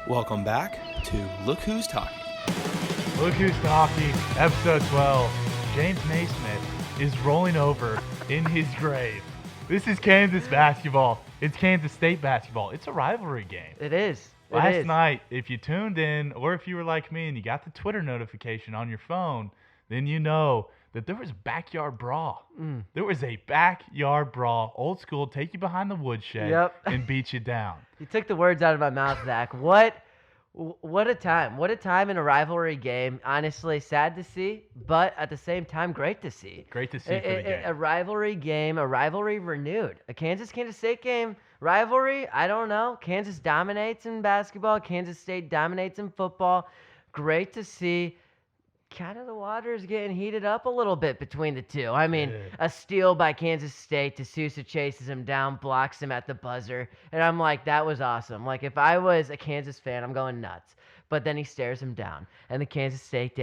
Welcome back to Look Who's Talking. Look Who's Talking, episode 12. James Naismith is rolling over in his grave. This is Kansas basketball. It's Kansas State basketball. It's a rivalry game. It is. Last night, if you tuned in, or if you were like me and you got the Twitter notification on your phone, then you know that there was backyard brawl. There was a backyard brawl, old school, take you behind the woodshed and beat you down. You took the words out of my mouth, Zach. What a time. What a time in a rivalry game. Honestly, sad to see, but at the same time, great to see. Great to see for the game. A rivalry game, a rivalry renewed. A Kansas State game, rivalry, I don't know. Kansas dominates in basketball. Kansas State dominates in football. Great to see. Kind of the water is getting heated up a little bit between the two. I mean, a steal by Kansas State. D'Souza chases him down, blocks him at the buzzer. And I'm like, that was awesome. Like, if I was a Kansas fan, I'm going nuts. But then he stares him down. And the Kansas State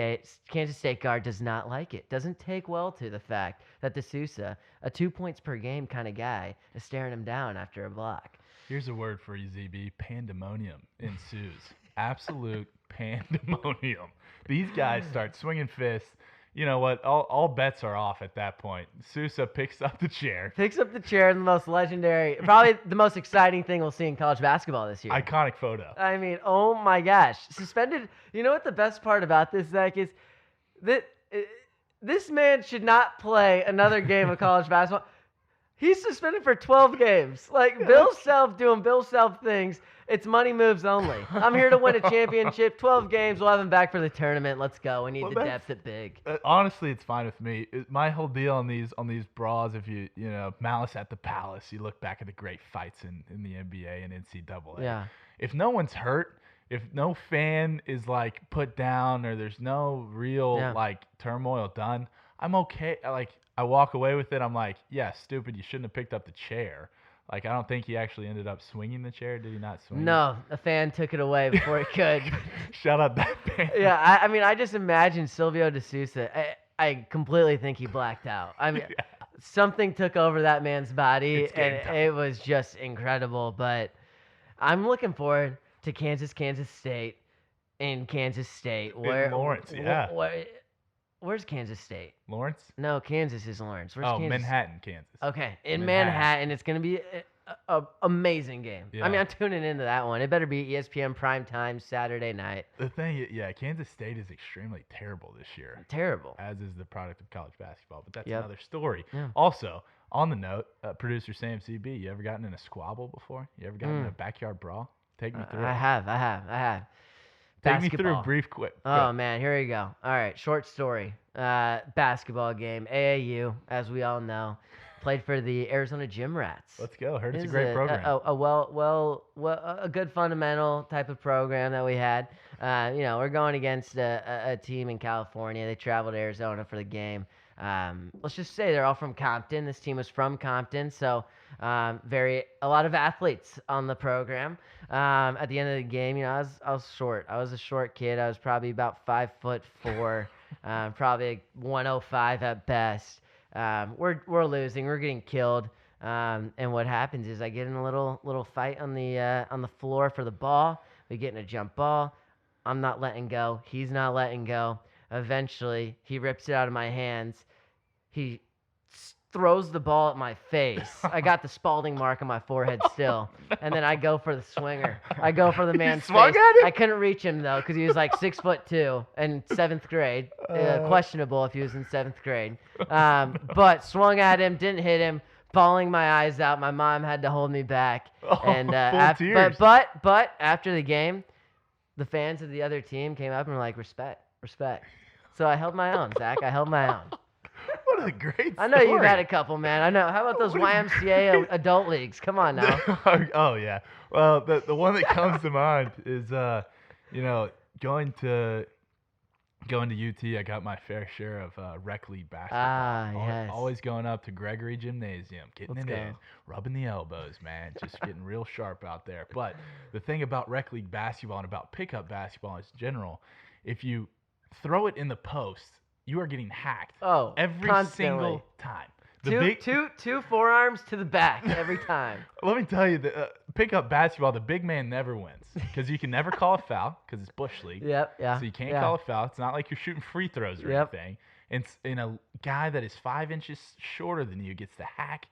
guard does not like it. Doesn't take well to the fact that D'Souza, a 2 points per game kind of guy, is staring him down after a block. Here's a word for you, ZB. Pandemonium ensues. Absolute pandemonium. These guys start swinging fists. You know what? All bets are off at that point. Sousa picks up the chair. Picks up the chair, the most legendary, probably the most exciting thing we'll see in college basketball this year. Iconic photo. I mean, oh my gosh. Suspended. You know what the best part about this, Zach, is that this man should not play another game of college basketball. He's suspended for 12 games. Like, Bill Self doing Bill Self things. It's money moves only. I'm here to win a championship. 12 games. We'll have him back for the tournament. Let's go. We need the depth at big. Honestly, it's fine with me. My whole deal on these brawls, if you Malice at the Palace, you look back at the great fights in the NBA and NCAA. Yeah. If no one's hurt, if no fan is like put down or there's no real like turmoil done, I'm okay. Like, I walk away with it. I'm like, yeah, stupid. You shouldn't have picked up the chair. Like, I don't think he actually ended up swinging the chair. Did he not swing? No, a fan took it away before he could. Shout out that fan. Yeah, I mean, I just imagine Silvio D'Souza. I completely think he blacked out. I mean, something took over that man's body, and it was just incredible. But I'm looking forward to Kansas State in Kansas State. In Lawrence, Where's Kansas State? Lawrence? No, Kansas is Lawrence. Where's Kansas? Manhattan, Kansas. Okay, in Manhattan. It's going to be an amazing game. Yeah. I mean, I'm tuning into that one. It better be ESPN primetime Saturday night. The thing, Kansas State is extremely terrible this year. Terrible. As is the product of college basketball, but that's another story. Yeah. Also, on the note, producer Sam CB, you ever gotten in a squabble before? You ever gotten in a backyard brawl? Take me through. I have. Take me through a brief quick. Oh, man, here we go. All right, short story. Basketball game. AAU, as we all know. Played for the Arizona Gym Rats. Let's go. Heard it's a great program. A good fundamental type of program that we had. We're going against a team in California. They traveled to Arizona for the game. Let's just say they're all from Compton. This team was from Compton, so a lot of athletes on the program. At the end of the game, I was short. I was a short kid. I was probably about 5'4", probably 105 at best. We're losing. We're getting killed. And what happens is I get in a little fight on the floor for the ball. We get in a jump ball. I'm not letting go. He's not letting go. Eventually, he rips it out of my hands. He throws the ball at my face. I got the Spalding mark on my forehead still. And then I go for the swinger. I go for the man's face. I couldn't reach him, though, because he was like 6'2" in 7th grade. Questionable if he was in 7th grade. But swung at him, didn't hit him, bawling my eyes out. My mom had to hold me back. Tears. But after the game, the fans of the other team came up and were like, respect. So I held my own, Zach. I held my own. What a great story. I know you've had a couple, man. I know. How about those YMCA adult leagues? Come on now. Oh, yeah. Well, the one that comes to mind is, going to UT, I got my fair share of rec league basketball. Yes. Always going up to Gregory Gymnasium, getting in, rubbing the elbows, man. Just getting real sharp out there. But the thing about rec league basketball and about pickup basketball in general, if you throw it in the post, you are getting hacked every single time. Two forearms to the back every time. Let me tell you, pickup basketball, the big man never wins because you can never call a foul because it's bush league. Yep, yeah. So you can't call a foul. It's not like you're shooting free throws or anything. And a guy that is 5 inches shorter than you gets to hack,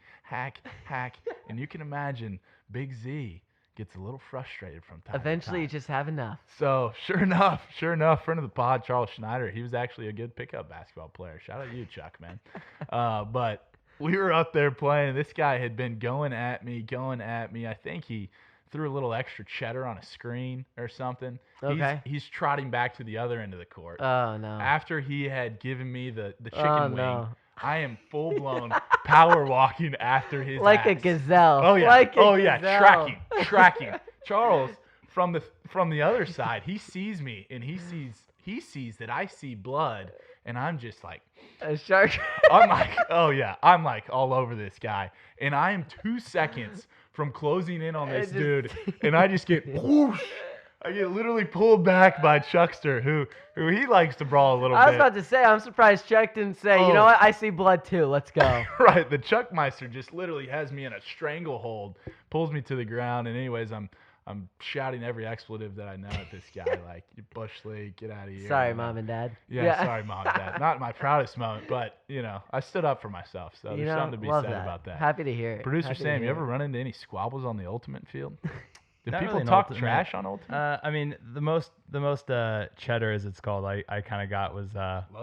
and you can imagine Big Z gets a little frustrated from time Eventually, to you time. just have enough. So sure enough, friend of the pod, Charles Schneider, he was actually a good pickup basketball player. Shout out to you, Chuck, man. But we were up there playing. This guy had been going at me. I think he threw a little extra cheddar on a screen or something. Okay. He's trotting back to the other end of the court. Oh, no. After he had given me the chicken wing, no. I am full blown power walking after his like ass. a gazelle. Oh yeah. Like a Yeah. gazelle. Tracking. Charles from the other side, he sees me and he sees that I see blood, and I'm just like, a shark. I'm like, oh yeah, I'm like all over this guy, and I am 2 seconds from closing in on this dude, and I just get whoosh. I get literally pulled back by Chuckster, who he likes to brawl a little bit. I was about to say, I'm surprised Chuck didn't say, you know what, I see blood too, let's go. Right, the Chuckmeister just literally has me in a stranglehold, pulls me to the ground, and anyways, I'm shouting every expletive that I know at this guy, like, you bush league, get out of here. Sorry, Mom and Dad. Yeah, sorry, Mom and Dad. Not my proudest moment, but, I stood up for myself, so there's something to be said about that. Happy to hear it. Producer Sam, you ever run into any squabbles on the Ultimate field? Did people really talk Ultimate. trash on Ultimate? I mean, the most cheddar, as it's called, I kind of got was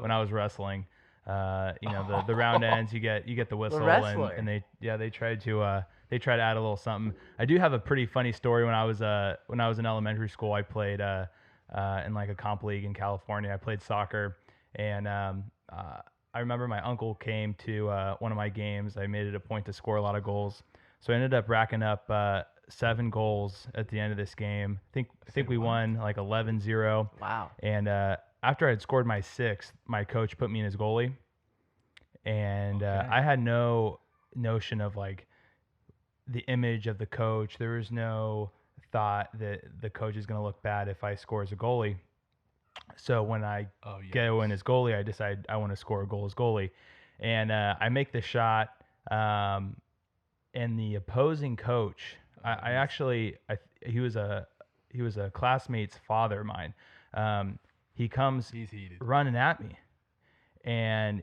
when I was wrestling. The round ends, you get the whistle, and they tried to add a little something. I do have a pretty funny story. When I was in elementary school, I played in like a comp league in California. I played soccer, and I remember my uncle came to one of my games. I made it a point to score a lot of goals, so I ended up racking up 7 goals at the end of this game. I think we won like 11-0. Wow. And after I had scored my 6th, my coach put me in as goalie, and I had no notion of like the image of the coach. There was no thought that the coach is going to look bad if I score as a goalie. So when I go in as goalie, I decide I want to score a goal as goalie, and I make the shot, and the opposing coach, he was a classmate's father of mine. He comes running at me, and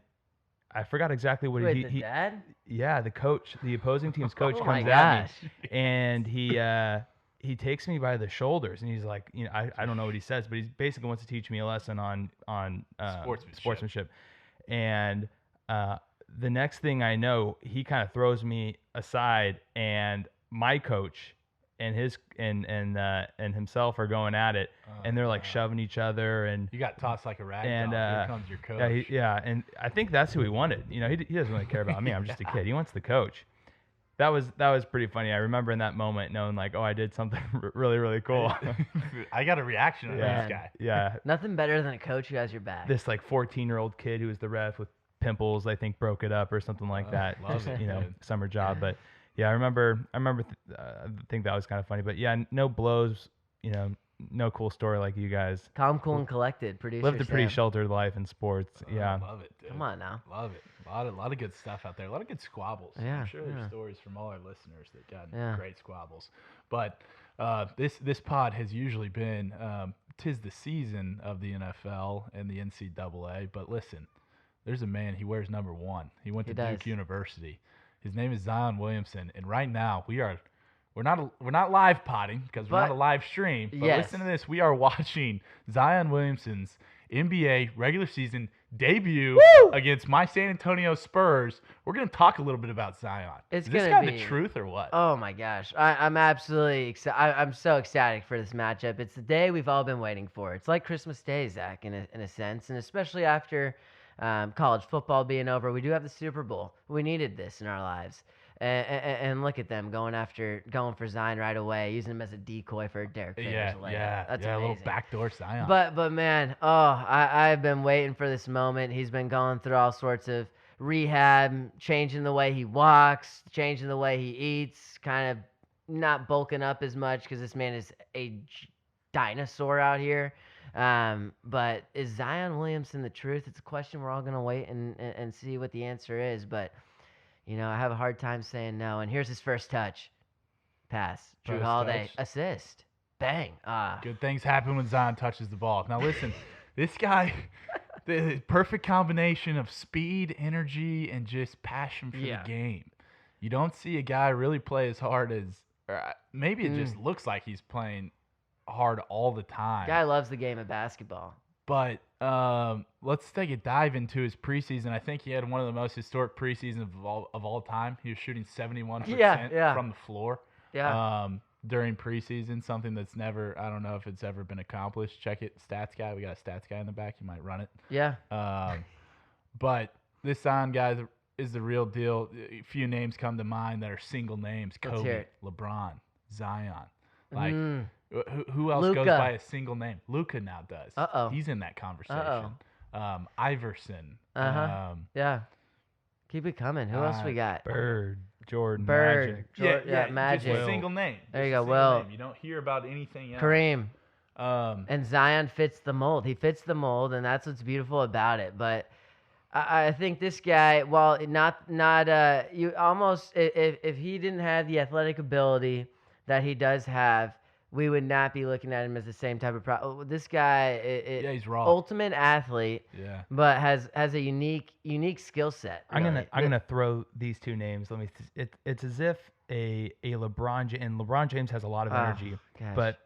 I forgot exactly what the dad? Yeah, the coach, the opposing team's coach comes at me, and he takes me by the shoulders, and he's like, I don't know what he says, but he basically wants to teach me a lesson on sportsmanship. And the next thing I know, he kind of throws me aside, and my coach and himself are going at it, and they're like shoving each other, and you got tossed like a rag doll. Here comes your coach. And I think that's who he wanted. He doesn't really care about me. I'm just a kid. He wants the coach. That was pretty funny. I remember in that moment knowing like, oh, I did something really, really cool. I got a reaction on this guy. Yeah. Nothing better than a coach who has your back. This like 14-year-old kid who was the ref with pimples, I think, broke it up or something like that. Love it, summer job. But yeah, I remember. I think that was kind of funny. But yeah, no blows. No cool story like you guys. Calm, cool, and collected. Producer lived a pretty Sam. sheltered life in sports. Yeah. Love it, dude. Come on now. Love it. A lot of good stuff out there. A lot of good squabbles. Yeah, I'm sure there's stories from all our listeners that got Yeah. great squabbles. But this pod has usually been 'tis the season of the NFL and the NCAA. But listen, there's a man. He wears number 1. He went to Duke University. His name is Zion Williamson, and right now we're not live potting because we're not a live stream. But listen to this: we are watching Zion Williamson's NBA regular season debut against my San Antonio Spurs. We're gonna talk a little bit about Zion. Is this guy the truth or what? Oh my gosh, I'm absolutely I'm so ecstatic for this matchup. It's the day we've all been waiting for. It's like Christmas Day, Zach, in a sense, and especially after college football being over, we do have the Super Bowl. We needed this in our lives. And look at them going for Zion right away, using him as a decoy for Derek Fisher's layup. That's amazing. A little backdoor Zion. But man, I've been waiting for this moment. He's been going through all sorts of rehab, changing the way he walks, changing the way he eats, kind of not bulking up as much because this man is a dinosaur out here. But is Zion Williamson the truth? It's a question we're all gonna wait and see what the answer is. But I have a hard time saying no. And here's his first touch. Pass. Drew First Holiday. touch. Assist. Bang. Good things happen when Zion touches the ball. Now listen, this guy, the perfect combination of speed, energy, and just passion for the game. You don't see a guy really play as hard as, or maybe it just looks like he's playing hard all the time. Guy loves the game of basketball. But let's take a dive into his preseason. I think he had one of the most historic preseasons of all time. He was shooting 71% from the floor during preseason, something that's never, I don't know if it's ever been accomplished. Check it, stats guy. We got a stats guy in the back. You might run it. Yeah. But this Zion guy is the real deal. A few names come to mind that are single names: Kobe, LeBron, Zion. Like, who else goes by a single name? Luka now does. He's in that conversation. Iverson. Yeah. Keep it coming. Who else we got? Bird, Jordan, Magic. Yeah, Magic. Just a single name. There you go. Will. You don't hear about anything else. Kareem. And Zion fits the mold. He fits the mold, and that's what's beautiful about it. But I think this guy, while you almost, if he didn't have the athletic ability that he does have, we would not be looking at him as the same type of This guy, he's raw. Ultimate athlete. Yeah. But has a unique skill set. Really. I'm gonna throw these two names. It's as if a LeBron James has a lot of energy, but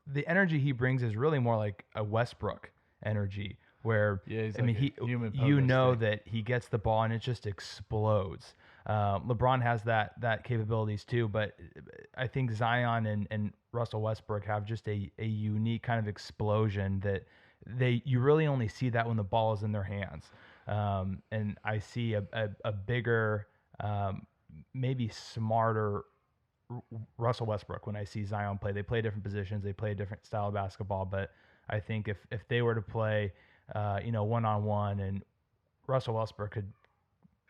the energy he brings is really more like a Westbrook energy, where that he gets the ball and it just explodes. LeBron has that capabilities too, but I think Zion and Russell Westbrook have just a unique kind of explosion that you really only see that when the ball is in their hands. And I see a bigger, maybe smarter Russell Westbrook when I see Zion play. They play different positions, they play a different style of basketball, but I think if they were to play, one-on-one, and Russell Westbrook could,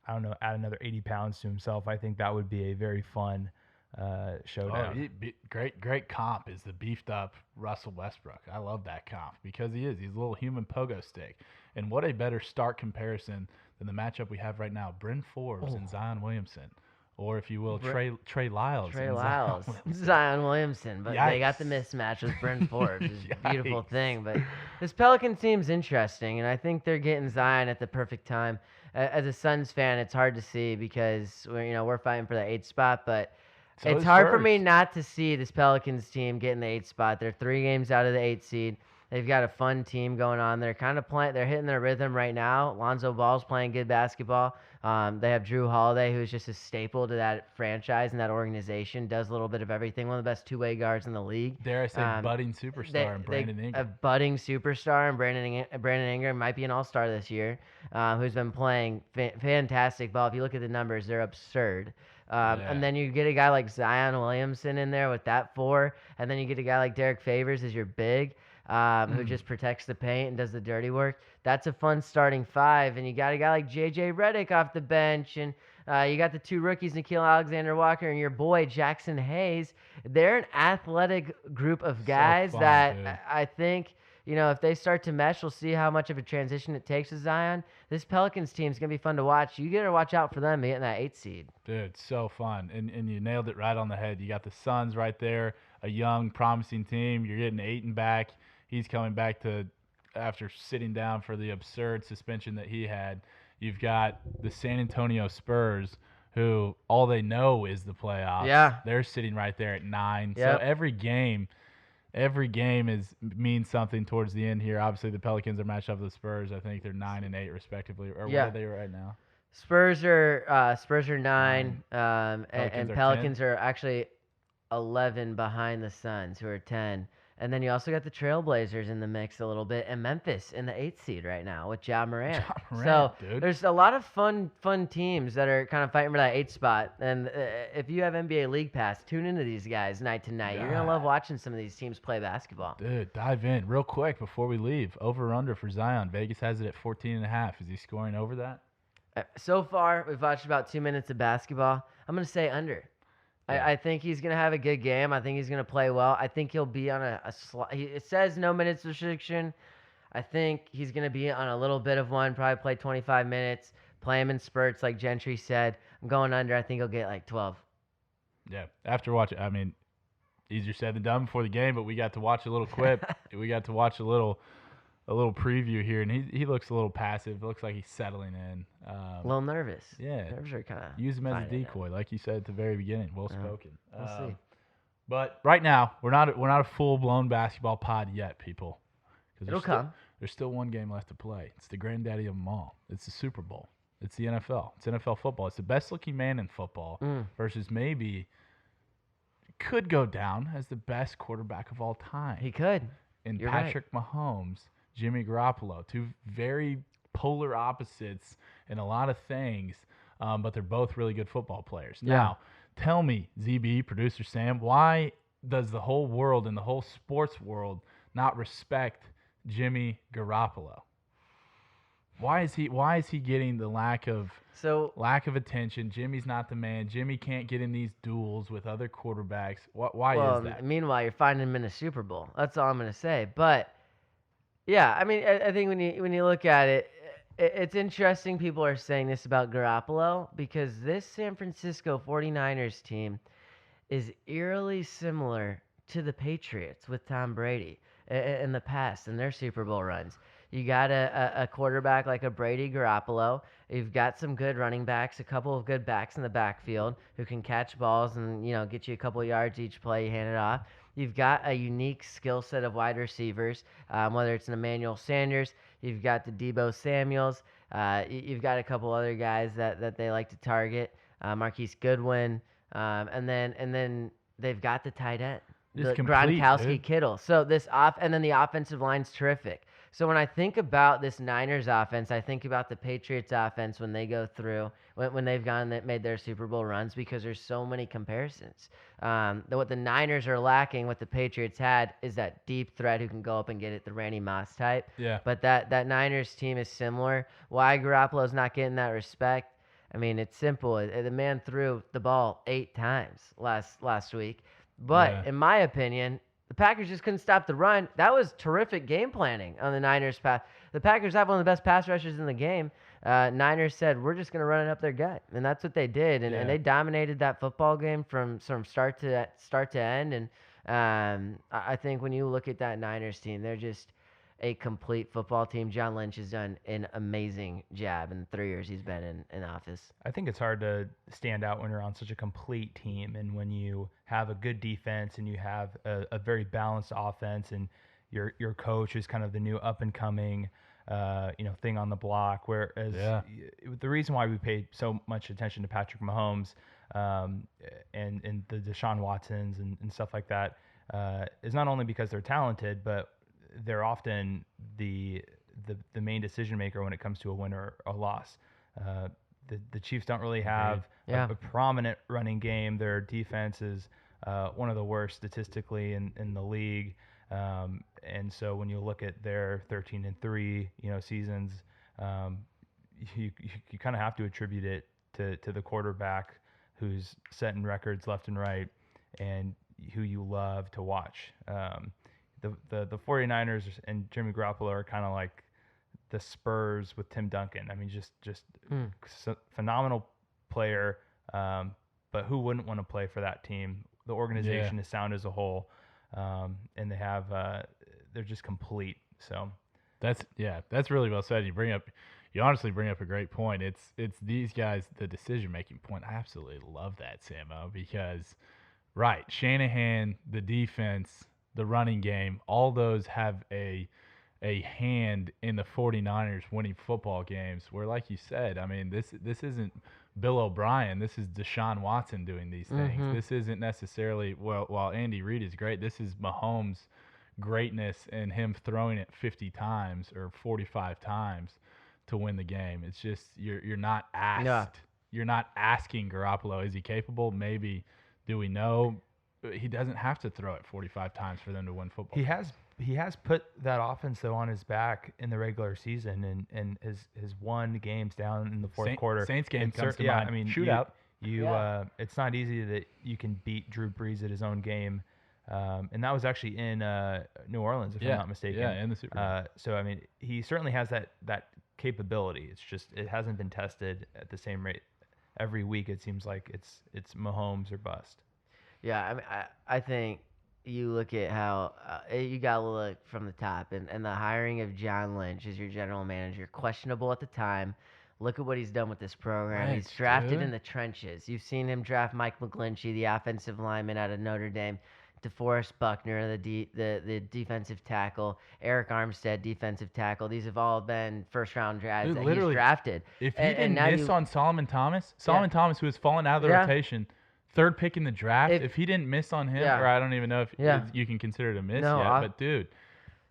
I don't know, add another 80 pounds to himself, I think that would be a very fun showdown. Great comp is the beefed up Russell Westbrook. I love that comp because he's a little human pogo stick. And what a better stark comparison than the matchup we have right now: Bryn Forbes and Zion Williamson. Or, if you will, Trey Lyles. Zion Williamson. But they got the mismatch with Bryn Forbes. It's a beautiful thing. But this Pelican team's interesting, and I think they're getting Zion at the perfect time. As a Suns fan, it's hard to see because we're fighting for the 8th spot, but it's hard for me not to see this Pelicans team getting the 8th spot. They're 3 games out of the 8th seed. They've got a fun team going on. They're kind of they're hitting their rhythm right now. Lonzo Ball's playing good basketball. They have Drew Holiday, who's just a staple to that franchise and that organization. Does a little bit of everything. One of the best two-way guards in the league. Dare I say, budding superstar in Brandon Ingram. A budding superstar in Brandon Ingram might be an all-star this year. Who's been playing fantastic ball. If you look at the numbers, they're absurd. And then you get a guy like Zion Williamson in there with that 4, and then you get a guy like Derek Favors as your big. Who just protects the paint and does the dirty work. That's a fun starting 5. And you got a guy like J.J. Redick off the bench. And you got the 2 rookies, Nickeil Alexander-Walker and your boy, Jackson Hayes. They're an athletic group of guys dude. I think, if they start to mesh, we'll see how much of a transition it takes with Zion. This Pelicans team is going to be fun to watch. You got to watch out for them getting that 8th seed. Dude, so fun. And you nailed it right on the head. You got the Suns right there, a young, promising team. You're getting Ayton back. He's coming back after sitting down for the absurd suspension that he had. You've got the San Antonio Spurs, who all they know is the playoffs. Yeah. They're sitting right there at 9. Yep. So every game means something towards the end here. Obviously, the Pelicans are matched up with the Spurs. I think they're 9 and 8 respectively. Or what are they right now? Spurs are 9, and Pelicans are actually 11 behind the Suns, who are 10. And then you also got the Trailblazers in the mix a little bit, and Memphis in the 8th seed right now with Ja Morant. Dude. There's a lot of fun teams that are kind of fighting for that 8th spot. And if you have NBA League Pass, tune into these guys night to night. You're gonna love watching some of these teams play basketball. Dude, dive in real quick before we leave. Over or under for Zion? Vegas has it at 14.5. Is he scoring over that? So far, we've watched about 2 minutes of basketball. I'm gonna say under. I think he's going to have a good game. I think he's going to play well. I think he'll be on it says no minutes restriction. I think he's going to be on a little bit of one, probably play 25 minutes. Play him in spurts, like Gentry said. I'm going under. I think he'll get like 12. Yeah. After watching, easier said than done before the game, but we got to watch a little clip. We got to watch a little preview here, and he looks a little passive. Looks like he's settling in. A little nervous. Yeah. Nerves are kind of. Use him as a decoy, like you said at the very beginning. Well spoken. We'll see. But right now, we're not a full blown basketball pod yet, people. It'll come. There's still one game left to play. It's the granddaddy of them all. It's the Super Bowl. It's the NFL. It's NFL football. It's the best looking man in football versus maybe could go down as the best quarterback of all time. He could. And You're Patrick Mahomes, Jimmy Garoppolo, two very polar opposites in a lot of things, but they're both really good football players. Yeah. Now, tell me, ZB, producer Sam, why does the whole world and the whole sports world not respect Jimmy Garoppolo? Why is he getting the lack of attention? Jimmy's not the man. Jimmy can't get in these duels with other quarterbacks. Why is that? Meanwhile, you're finding him in a Super Bowl. That's all I'm going to say. But yeah, I mean, I think when you look at it, it's interesting people are saying this about Garoppolo because this San Francisco 49ers team is eerily similar to the Patriots with Tom Brady in the past in their Super Bowl runs. You got a quarterback like a Brady Garoppolo. You've got some good running backs, a couple of good backs in the backfield who can catch balls and get you a couple of yards each play, you hand it off. You've got a unique skill set of wide receivers, whether it's an Emmanuel Sanders, you've got the Deebo Samuels, you've got a couple other guys that they like to target, Marquise Goodwin, and then they've got the tight end, Gronkowski, Kittle. So and then the offensive line's terrific. So when I think about this Niners offense, I think about the Patriots offense when they go through, when they've made their Super Bowl runs, because there's so many comparisons. What the Niners are lacking, what the Patriots had, is that deep threat who can go up and get it, the Randy Moss type. Yeah. But that Niners team is similar. Why Garoppolo's not getting that respect? I mean, it's simple. The man threw the ball 8 times last week. But in my opinion, the Packers just couldn't stop the run. That was terrific game planning on the Niners' pass. The Packers have one of the best pass rushers in the game. Niners said, we're just going to run it up their gut. And that's what they did. And they dominated that football game from start to end. And I think when you look at that Niners team, they're just a complete football team. John Lynch has done an amazing job in the 3 years he's been in office. I think it's hard to stand out when you're on such a complete team and when you have a good defense and you have a very balanced offense and your coach is kind of the new up and coming thing on the block. Whereas the reason why we paid so much attention to Patrick Mahomes and the Deshaun Watsons and stuff like that is not only because they're talented, but they're often the main decision maker when it comes to a win or a loss. The Chiefs don't really have a prominent running game. Their defense is one of the worst statistically in the league. And so when you look at their 13-3 seasons, you kind of have to attribute it to the quarterback who's setting records left and right and who you love to watch. The 49ers and Jimmy Garoppolo are kind of like the Spurs with Tim Duncan. I mean, just phenomenal player, but who wouldn't want to play for that team? The organization is sound as a whole, and they have they're just complete. So that's really well said. You honestly bring up a great point. It's these guys, the decision making point. I absolutely love that, Samo, because Shanahan, the defense, the running game, all those have a hand in the 49ers winning football games where, like you said, I mean, this isn't Bill O'Brien. This is Deshaun Watson doing these things. Mm-hmm. This isn't necessarily, while Andy Reid is great, this is Mahomes' greatness and him throwing it 50 times or 45 times to win the game. It's just you're not asked. Yeah. You're not asking Garoppolo, is he capable? Maybe. Do we know? He doesn't have to throw it 45 times for them to win football. He has put that offense though on his back in the regular season and has won games down in the fourth quarter. Saints game comes to mind. I mean, shootout. It's not easy that you can beat Drew Brees at his own game, and that was actually in New Orleans, if I'm not mistaken. Yeah, in the Super Bowl. So I mean, he certainly has that capability. It's just it hasn't been tested at the same rate every week. It seems like it's Mahomes or bust. Yeah, I mean, I think you look at how you got to look from the top, and the hiring of John Lynch as your general manager, questionable at the time. Look at what he's done with this program. Lynch, He's drafted dude. in the trenches. You've seen him draft Mike McGlinchey, the offensive lineman out of Notre Dame, DeForest Buckner, the defensive tackle, Eric Armstead, defensive tackle. These have all been first-round drafts Dude, that he's literally, drafted. If he And didn't now miss on Solomon Thomas, Thomas, who has fallen out of the Yeah. rotation, third pick in the draft, If- if he didn't miss on him, Yeah. or I don't even know if Yeah. you can consider it a miss No, yet, but dude,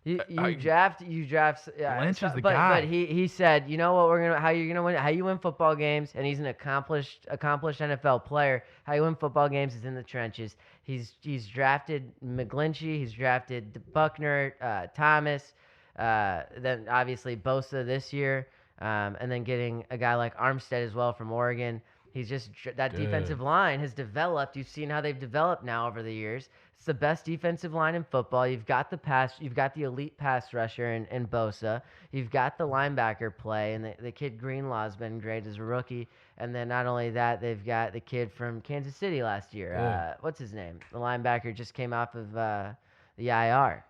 You I- draft. Yeah, Lynch is the but, guy. But he said, you know what, how you're gonna win, how you win football games, and he's an accomplished NFL player. How you win football games is in the trenches. He's drafted McGlinchey, he's drafted Buckner, Thomas, then obviously Bosa this year, and then getting a guy like Armstead as well from Oregon. He's just that Dude. defensive line has developed. You've seen how they've developed now over the years. It's the best defensive line in football. You've got the elite pass rusher in Bosa. You've got the linebacker play, and the kid Greenlaw's been great as a rookie. And then not only that, they've got the kid from Kansas City last year. What's his name? The linebacker just came off of the IR.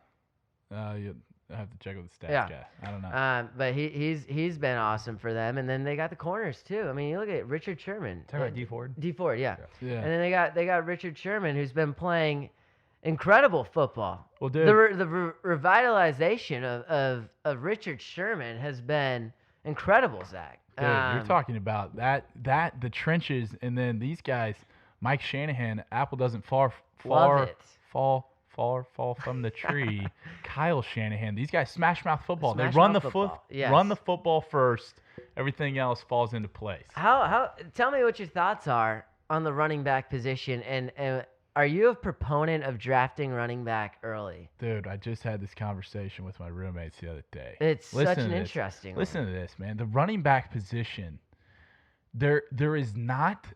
I have to check with the stats Yeah. guy. I don't know. But he's been awesome for them. And then they got the corners too. I mean, you look at Richard Sherman. Talking about D Ford. D Ford, yeah. Yeah. And then they got Richard Sherman, who's been playing incredible football. Well, dude, The revitalization of Richard Sherman has been incredible, Zach. dude, you're talking about the trenches, and then these guys, Mike Shanahan, apple doesn't Love it. fall from the tree. Kyle Shanahan, these guys smash mouth football. Smash They run mouth the football, yes. run the football first. Everything else falls into place. How tell me what your thoughts are on the running back position, and are you a proponent of drafting running back early? Dude, I just had this conversation with my roommates the other day. It's Listen such to an this. interesting Listen to this, man. The running back position, there is not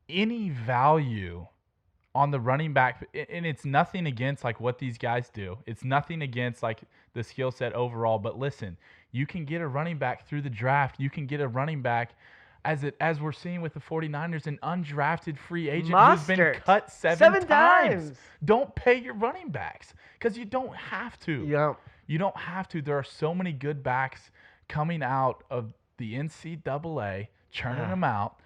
any value on the running back, and it's nothing against like what these guys do. It's nothing against like the skill set overall. But listen, you can get a running back through the draft. You can get a running back as we're seeing with the 49ers, an undrafted free agent who's been Mostert. cut seven times. times. Don't pay your running backs because you don't have to. Yeah. You don't have to. There are so many good backs coming out of the NCAA, churning them out,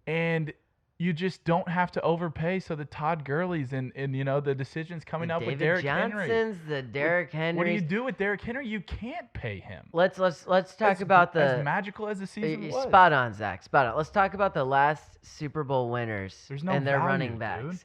and you just don't have to overpay. So the Todd Gurley's and the decisions coming up with Derrick Henry. Johnson's, the Derrick Henry. What do you do with Derrick Henry? You can't pay him. Let's talk about as magical as the season was. Spot on, Zach. Spot on. Let's talk about the last Super Bowl winners There's no and their value, running backs. dude.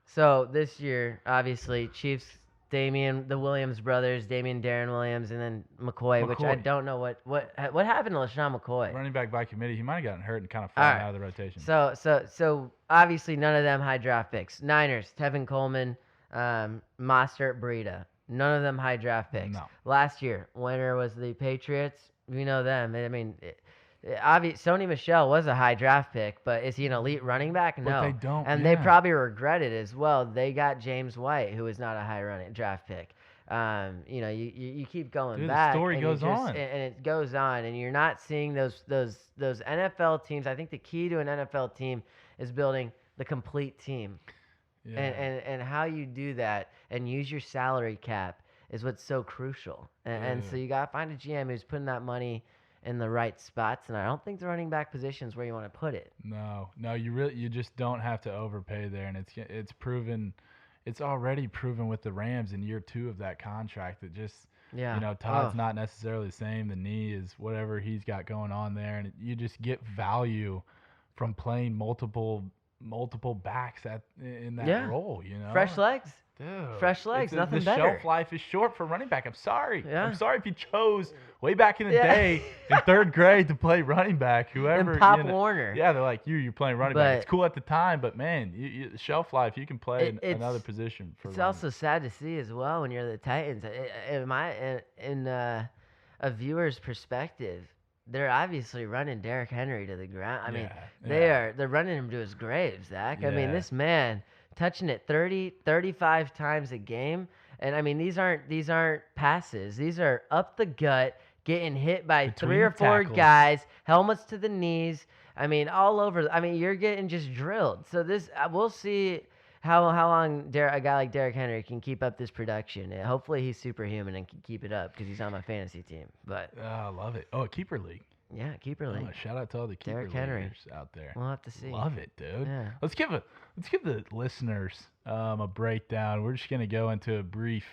So this year, obviously, Chiefs, the Williams brothers, Darren Williams, and then McCoy, which I McCoy. don't know what happened to LaShawn McCoy. Running back by committee. He might have gotten hurt and kind of fallen right. out of the rotation. So obviously none of them high draft picks. Niners, Tevin Coleman, Mostert, Breida. None of them high draft picks. No. Last year, winner was the Patriots. We know them. I mean, Sony Michel was a high draft pick, but is he an elite running back? No. But they don't. And they probably regret it as well. They got James White, who is not a high running draft pick. You keep going Dude, back. the story and goes on. and it goes on, and you're not seeing those NFL teams. I think the key to an NFL team is building the complete team, Yeah. and how you do that and use your salary cap is what's so crucial. And so you gotta find a GM who's putting that money in the right spots, and I don't think the running back position is where you want to put it. No, you just don't have to overpay there, and it's proven, it's already proven with the Rams in year 2 of that contract that just Todd's not necessarily the same. The knee is whatever he's got going on there, and you just get value from playing multiple backs in that role. Fresh legs. Dude, Fresh legs, nothing the better. shelf life is short for running back. I'm sorry. Yeah. I'm sorry if you chose way back in the day in 3rd grade to play running back. Whoever. And Pop Warner. Yeah, they're like you're playing running back. It's cool at the time, but man, the shelf life, you can play another position. It's also sad to see as well when you're the Titans. In a viewer's perspective, they're obviously running Derrick Henry to the ground. I mean, they're running him to his grave, Zach. I mean, this man touching it 30, 35 times a game. And I mean, these aren't passes. These are up the gut, getting hit by Between 3 or the 4 tackles. guys, helmets to the knees. I mean, all over. I mean, you're getting just drilled. So this, we'll see how long a guy like Derrick Henry can keep up this production. And hopefully he's superhuman and can keep it up because he's on my fantasy team. But I love it. Oh, a keeper league. yeah, keeper league. Shout out to all the keeper Derrick Henry. leaguers out there. We'll have to see. Love it, dude. Yeah. Let's give the listeners a breakdown. We're just gonna go into a brief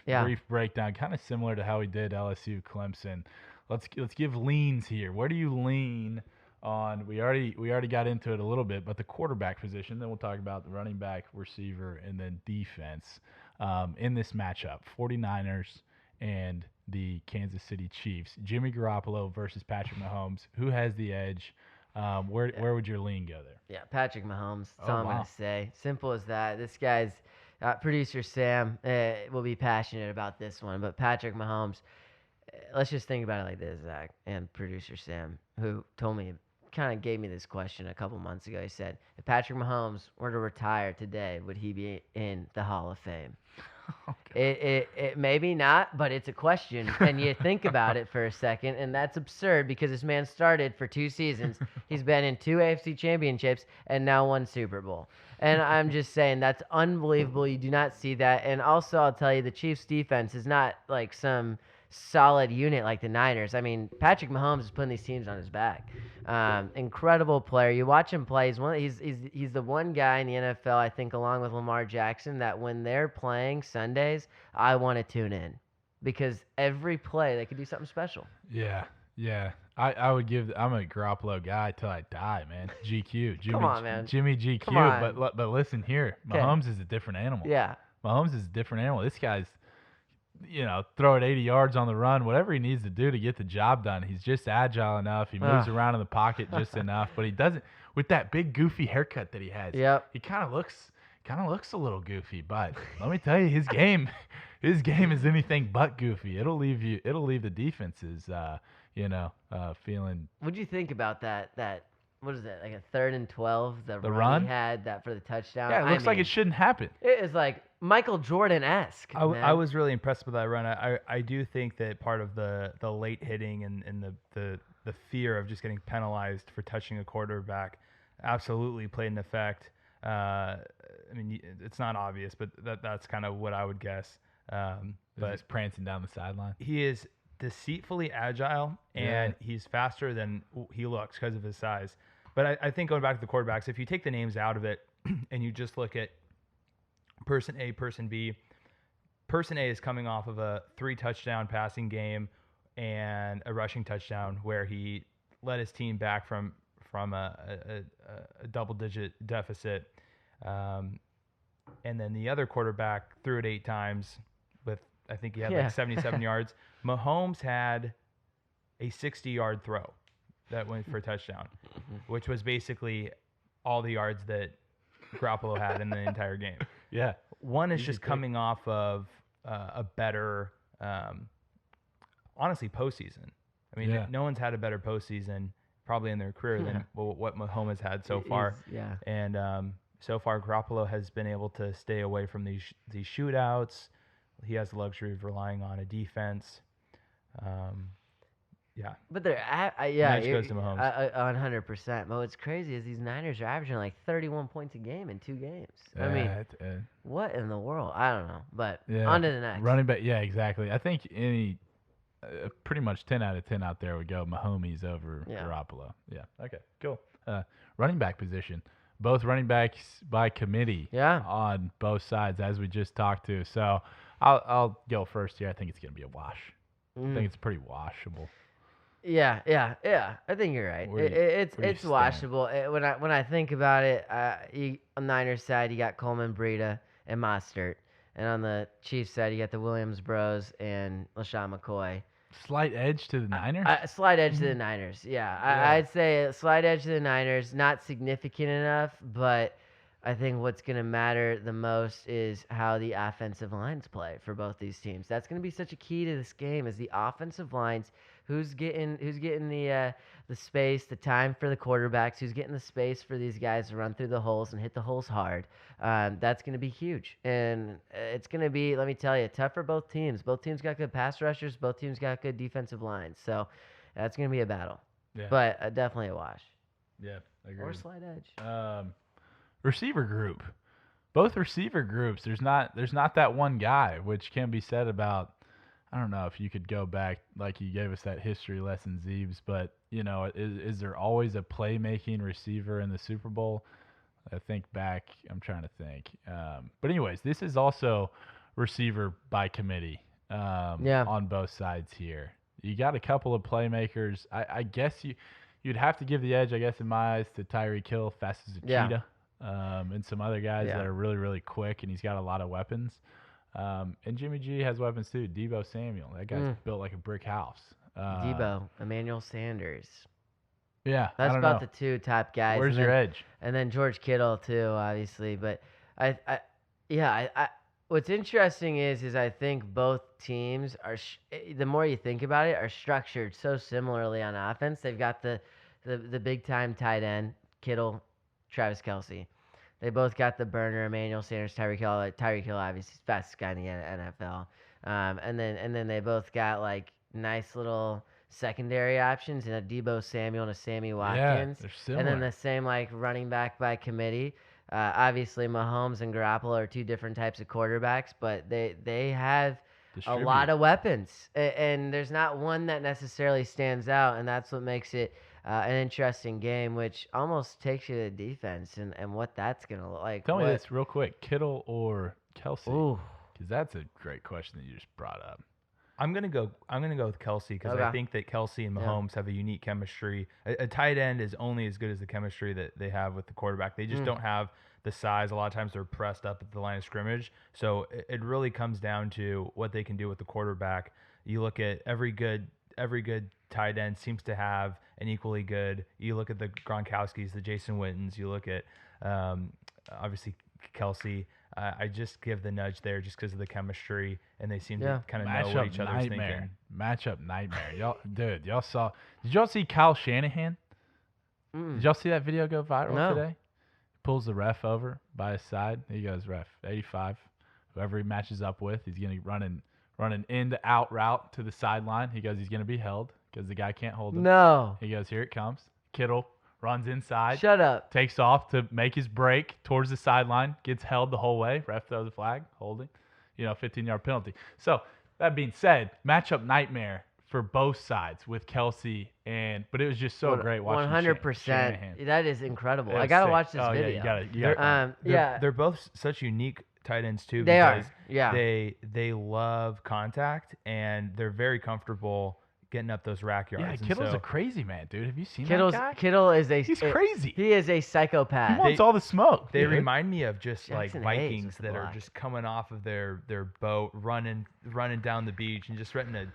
breakdown, kind of similar to how we did LSU Clemson. Let's give leans here. Where do you lean on? We already got into it a little bit, but the quarterback position. Then we'll talk about the running back, receiver, and then defense in this matchup. 49ers and the Kansas City Chiefs. Jimmy Garoppolo versus Patrick Mahomes. Who has the edge? Where would your lean go there? Yeah, Patrick Mahomes. That's all I'm wow. going to say. Simple as that. This guy's producer Sam will be passionate about this one, but Patrick Mahomes, let's just think about it like this, Zach, and producer Sam, who kind of gave me this question a couple months ago. He said, if Patrick Mahomes were to retire today, would he be in the Hall of Fame? It maybe not, but it's a question, and you think about it for a second, and that's absurd because this man started for 2 seasons. He's been in 2 AFC championships and now 1 Super Bowl. And I'm just saying that's unbelievable. You do not see that. And also, I'll tell you, the Chiefs' defense is not like some solid unit like the Niners. I mean, Patrick Mahomes is putting these teams on his back. Incredible player. You watch him play. He's the one guy in the NFL, I think, along with Lamar Jackson, that when they're playing Sundays, I want to tune in because every play they could do something special. Yeah. I'm a Garoppolo guy till I die, man. GQ. Come on, man. Jimmy GQ. Come on. But listen here, Mahomes is a different animal. Yeah. Mahomes is a different animal. This guy's, throw it 80 yards on the run, whatever he needs to do to get the job done. He's just agile enough. He moves around in the pocket just enough, but he doesn't with that big goofy haircut that he has. Yep. He kind of looks a little goofy, but let me tell you, his game is anything but goofy. It'll leave the defenses, feeling. What'd you think about that? What is it, like a 3rd and 12? The run he had that for the touchdown. Yeah, it looks like it shouldn't happen. It is like Michael Jordan-esque. I was really impressed with that run. I do think that part of the late hitting and the fear of just getting penalized for touching a quarterback absolutely played an effect. I mean, it's not obvious, but that's kind of what I would guess. But he's prancing down the sideline. He is deceitfully agile, and he's faster than he looks because of his size. But I think going back to the quarterbacks, if you take the names out of it and you just look at person A, person B, person A is coming off of a 3-touchdown passing game and a rushing touchdown where he led his team back from a double-digit deficit. And then the other quarterback threw it 8 times with, I think he had like 77 yards. Mahomes had a 60-yard throw that went for a touchdown, which was basically all the yards that Garoppolo had in the entire game. Yeah. One is just coming off of a better, honestly, postseason. I mean, no one's had a better postseason probably in their career than what Mahomes had so far. And so far, Garoppolo has been able to stay away from these shootouts. He has the luxury of relying on a defense. But they're Match goes to Mahomes. 100%. But what's crazy is these Niners are averaging like 31 points a game in 2 games. I mean, what in the world? I don't know. But on to the next. Running back, yeah, exactly. I think pretty much 10 out of 10 out there would go Mahomes over Garoppolo. Yeah. Okay. Cool. Running back position. Both running backs by committee. On both sides, as we just talked to. So I'll go first here. I think it's gonna be a wash. I think it's pretty washable. Yeah. I think you're right. It's washable. When I think about it, on the Niners side, you got Coleman, Breida, and Mostert, and on the Chiefs side, you got the Williams Bros and LaShawn McCoy. Slight edge to the Niners? Slight edge to the Niners, I'd say a slight edge to the Niners, not significant enough, but I think what's going to matter the most is how the offensive lines play for both these teams. That's going to be such a key to this game is the offensive lines who's getting the space, the time for the quarterbacks, who's getting the space for these guys to run through the holes and hit the holes hard. That's going to be huge. And it's going to be, let me tell you, tough for both teams. Both teams got good pass rushers. Both teams got good defensive lines. So that's going to be a battle. Yeah. But definitely a wash. Yeah, agreed. Or slight edge. Receiver group. Both receiver groups, there's not that one guy, which can be said about, I don't know if you could go back, like you gave us that history lesson, Zeebs, but, is there always a playmaking receiver in the Super Bowl? I think back, I'm trying to think. But anyways, this is also receiver by committee on both sides here. You got a couple of playmakers. I guess you'd have to give the edge, I guess, in my eyes, to Tyreek Hill, fast as a cheetah. And some other guys that are really, really quick, and he's got a lot of weapons. And Jimmy G has weapons too. Debo Samuel, that guy's built like a brick house. Debo, Emmanuel Sanders. Yeah, that's about the two top guys. Where's your edge? And then George Kittle too, obviously. But what's interesting is I think both teams are. The more you think about it, are structured so similarly on offense. They've got the big time tight end Kittle, Travis Kelce. They both got the burner, Emmanuel Sanders, Tyreek Hill. Tyreek Hill, obviously, fastest guy in the NFL. And then they both got like nice little secondary options in a Debo Samuel and a Sammy Watkins. Yeah, they're similar. And then the same like running back by committee. Obviously, Mahomes and Garoppolo are two different types of quarterbacks, but they have a lot of weapons, and there's not one that necessarily stands out, and that's what makes it an interesting game, which almost takes you to defense and what that's going to look like. Tell me this real quick, Kittle or Kelce? Ooh. Because that's a great question that you just brought up. I'm gonna go with Kelce because I think that Kelce and Mahomes have a unique chemistry. A tight end is only as good as the chemistry that they have with the quarterback. They just don't have the size. A lot of times they're pressed up at the line of scrimmage. So it really comes down to what they can do with the quarterback. You look at every good tight end seems to have an equally good. You look at the Gronkowskis, the Jason Wittens. You look at obviously Kelce. I just give the nudge there just because of the chemistry, and they seem to kind of know what each other's thinking. Matchup nightmare. Did y'all see Kyle Shanahan? Did y'all see that video go viral today? He pulls the ref over by his side. He goes, ref, 85. Whoever he matches up with, he's going to run an in-to-out route to the sideline. He goes, he's going to be held because the guy can't hold him. No. He goes, here it comes. Kittle runs inside. Shut up. Takes off to make his break towards the sideline. Gets held the whole way. Ref throws the flag. Holding. 15-yard penalty. So, that being said, matchup nightmare for both sides with Kelce but it was just so great watching 100%. Shanahan. That is incredible. I got to watch this video. Yeah, you got it. They're both such unique tight ends too. They are. Because Yeah. They love contact and they're very comfortable getting up those rack yards. Yeah, Kittle's a crazy man, dude. Have you seen that guy? Kittle is He's crazy. He is a psychopath. He wants all the smoke. They remind me of just Jackson like Hayes Vikings that are just coming off of their boat, running down the beach and just threatening to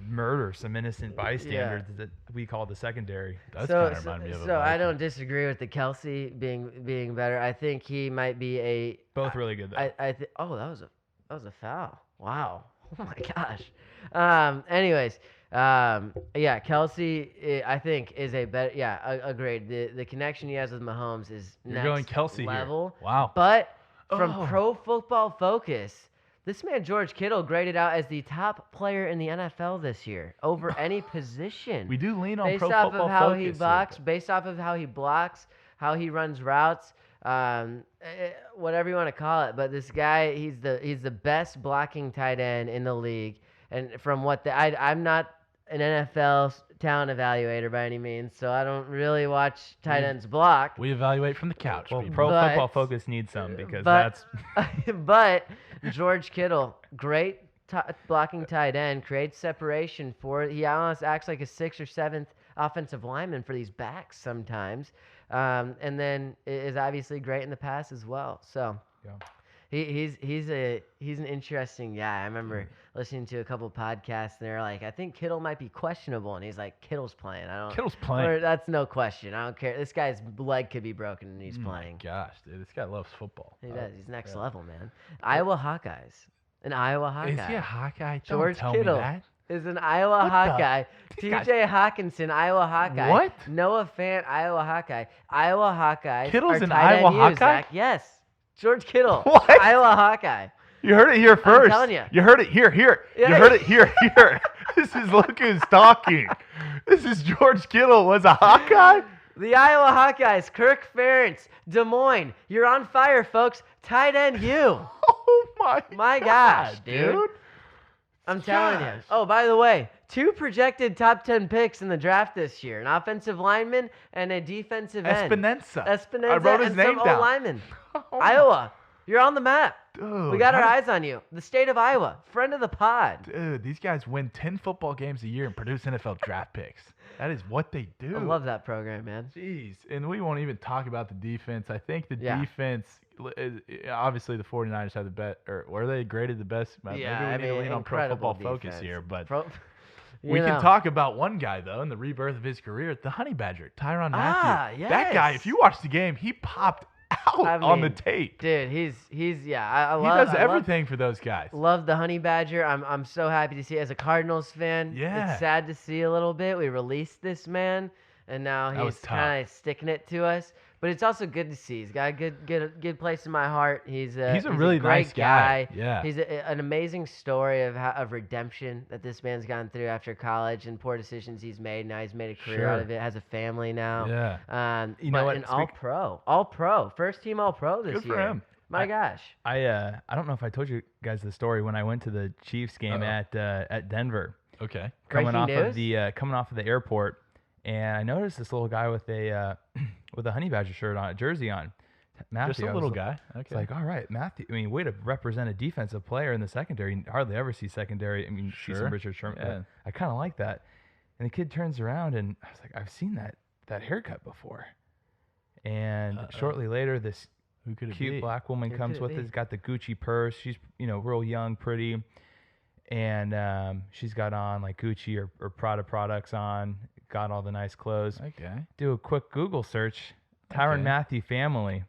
murder some innocent bystanders that we call the secondary. That's kind of remind me of a So I Viking. don't disagree with the Kelce being better. I think he might be both really good though. that was a foul. Wow. Oh my gosh. Anyways, Kelce, I think is a better. Yeah, agreed. The connection he has with Mahomes is You're going Kelce level. Here. Wow. But from Pro Football Focus, this man George Kittle graded out as the top player in the NFL this year over any position. We do lean on based Pro off Football of how Focus. he blocks, based off of how he blocks, how he runs routes. Whatever you want to call it, but this guy, he's the best blocking tight end in the league. And from what I'm not an NFL talent evaluator by any means, so I don't really watch tight ends block. We evaluate from the couch. Well, Pro Football Focus needs some because that's. But George Kittle, great blocking tight end, creates separation he almost acts like a 6th or 7th offensive lineman for these backs sometimes. And then is obviously great in the pass as well. So he's an interesting guy. I remember listening to a couple of podcasts, and they're like, I think Kittle might be questionable, and he's like, Kittle's playing. Kittle's playing. That's no question. I don't care. This guy's leg could be broken, and he's playing. Gosh, dude, this guy loves football. He does. He's next level, man. Iowa Hawkeyes. An Iowa Hawkeye. Is he a Hawkeye? George Don't tell Kittle. me that. is an Iowa What the- Hawkeye. These guys- TJ Hawkinson, Iowa Hawkeye. What? Noah Fant, Iowa Hawkeye. Iowa Hawkeyes Kittle's are an tight end Iowa you, Hawkeye? Zach. Yes. George Kittle. What? Iowa Hawkeye. You heard it here first. telling ya. You heard it here. Yeah. You heard it here. This is Look Who's Talking. This is George Kittle was a Hawkeye. The Iowa Hawkeyes, Kirk Ferentz, Des Moines. You're on fire, folks. Tight end you. Oh my gosh, God, dude. I'm telling you. Gosh. Oh, by the way, 2 projected top 10 picks in the draft this year. An offensive lineman and a defensive end. Espinenza. I wrote his and name some down. O-linemen. Oh, Iowa, you're on the map. Dude, We got our how eyes on you. The state of Iowa, friend of the pod. Dude, these guys win 10 football games a year and produce NFL draft picks. That is what they do. I love that program, man. Jeez. And we won't even talk about the defense. I think the Yeah. defense, obviously the 49ers have the best, or were they graded the best? Maybe we need to lean on Pro incredible Football Focus defense. here. But You we know. can talk about one guy, though, in the rebirth of his career, the Honey Badger, Tyrann Mathieu. Ah, That guy, yes. if you watch the game, he popped out I on the mean, tape. Dude, he's yeah. I He love. does everything for those guys. Love the Honey Badger. I'm so happy to see it as a Cardinals fan. Yeah. It's sad to see a little bit. We released this man, and now That was he's tough. kind of sticking it to us. But it's also good to see. He's got a good place in my heart. He's a really great nice guy. Yeah. He's an amazing story of redemption that this man's gone through after college and poor decisions he's made. Now he's made a career out Sure. of it. Has a family now. Yeah. You know but what? an all pro, first team all pro this Good year. for him. My gosh. I don't know if I told you guys the story when I went to the Chiefs game at Denver. Okay. Coming off Breaking of the airport, and I noticed this little guy with a Honey Badger shirt on, a jersey on. Matthew, Just a I little was guy. Okay. It's like, all right, Matthew. I mean, way to represent a defensive player in the secondary. You hardly ever see secondary. I mean, you see Sure. some Richard Sherman. Yeah. I kind of like that. And the kid turns around, and I was like, I've seen that haircut before. And shortly later, this Who could it cute be? black woman Who comes could it with be? us, got the Gucci purse. She's, real young, pretty. And she's got on like Gucci or Prada products on, got all the nice clothes. Okay. Do a quick Google search, Tyrann Okay. Mathieu family.